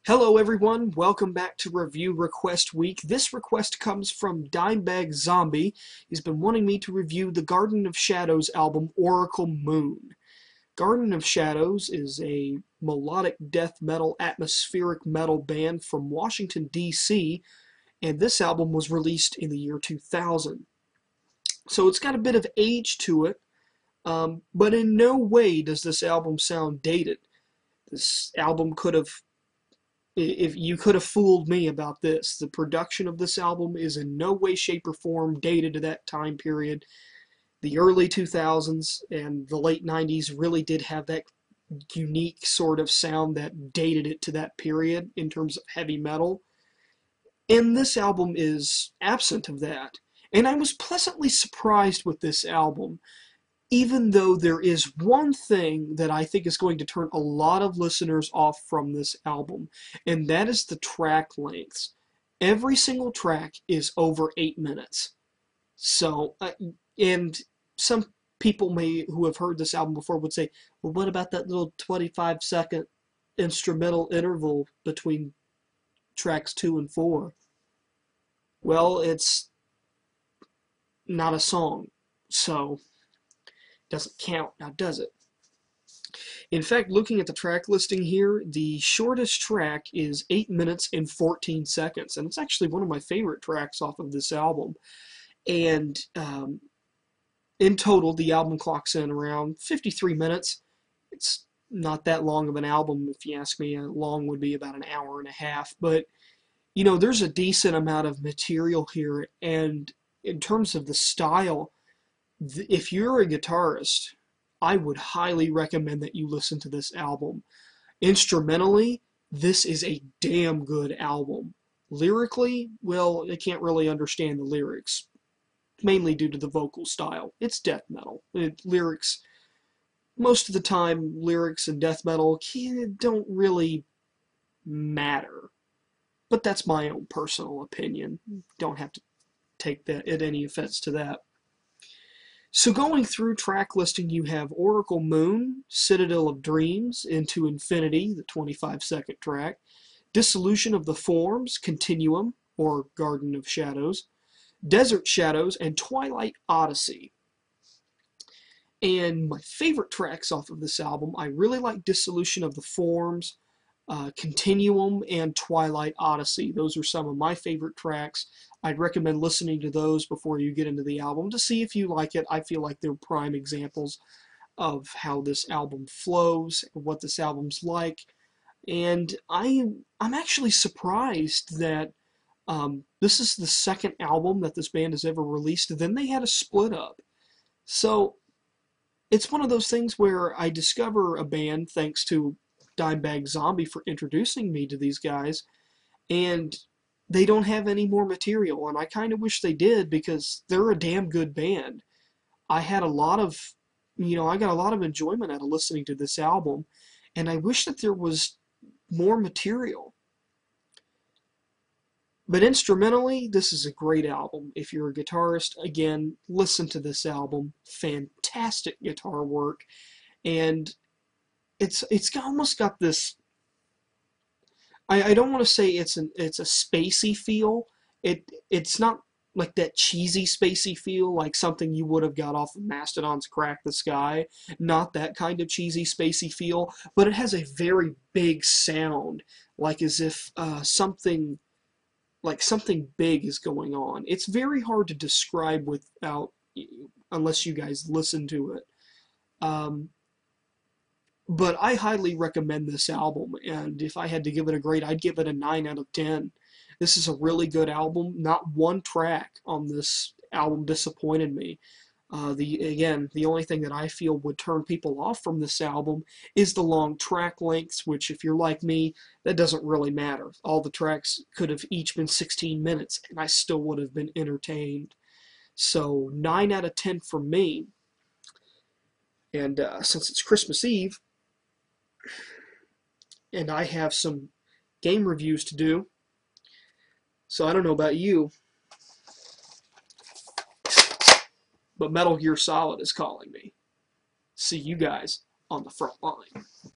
Hello everyone, welcome back to Review Request Week. This request comes from Dimebag Zombie. He's been wanting me to review the Garden of Shadows album, Oracle Moon. Garden of Shadows is a melodic death metal, atmospheric metal band from Washington, D.C., and this album was released in the year 2000. So it's got a bit of age to it, but in no way does this album sound dated. This album could have If you could have fooled me about this. The production of this album is in no way, shape, or form dated to that time period. The early 2000s and the late 90s really did have that unique sort of sound that dated it to that period in terms of heavy metal. And this album is absent of that. And I was pleasantly surprised with this album, even though there is one thing that I think is going to turn a lot of listeners off from this album, and that is the track lengths. Every single track is over 8 minutes. So, and some people who have heard this album before would say, well, what about that little 25-second instrumental interval between tracks 2 and 4? Well, it's not a song, so doesn't count, now does it? In fact, looking at the track listing here, the shortest track is 8 minutes and 14 seconds, and it's actually one of my favorite tracks off of this album. And in total, the album clocks in around 53 minutes. It's not that long of an album, if you ask me. Long would be about an hour and a half, but you know, there's a decent amount of material here, and in terms of the style, if you're a guitarist, I would highly recommend that you listen to this album. Instrumentally, this is a damn good album. Lyrically, well, I can't really understand the lyrics, mainly due to the vocal style. It's death metal. Lyrics, most of the time, lyrics and death metal don't really matter. But that's my own personal opinion. Don't have to take that at any offense to that. So going through track listing, you have Oracle Moon, Citadel of Dreams, Into Infinity, the 25-second track, Dissolution of the Forms, Continuum, or Garden of Shadows, Desert Shadows, and Twilight Odyssey. And my favorite tracks off of this album, I really like Dissolution of the Forms, Continuum, and Twilight Odyssey. Those are some of my favorite tracks. I'd recommend listening to those before you get into the album to see if you like it. I feel like they're prime examples of how this album flows, what this album's like. And I'm actually surprised that this is the second album that this band has ever released. Then they had a split up. So it's one of those things where I discover a band thanks to Dimebag Zombie for introducing me to these guys, and they don't have any more material, and I kind of wish they did because they're a damn good band. I had a lot of, I got a lot of enjoyment out of listening to this album, and I wish that there was more material. But instrumentally, this is a great album. If you're a guitarist, again, listen to this album. Fantastic guitar work, and it's almost got this. I don't want to say it's a spacey feel. It's not like that cheesy spacey feel, like something you would have got off of Mastodon's Crack the Sky. Not that kind of cheesy spacey feel, but it has a very big sound, like as if something big is going on. It's very hard to describe unless you guys listen to it. But I highly recommend this album, and if I had to give it a grade, I'd give it a 9 out of 10. This is a really good album. Not one track on this album disappointed me. The only thing that I feel would turn people off from this album is the long track lengths, which if you're like me, that doesn't really matter. All the tracks could have each been 16 minutes, and I still would have been entertained. So 9 out of 10 for me. And since it's Christmas Eve, and I have some game reviews to do, so I don't know about you, but Metal Gear Solid is calling me. See you guys on the front line.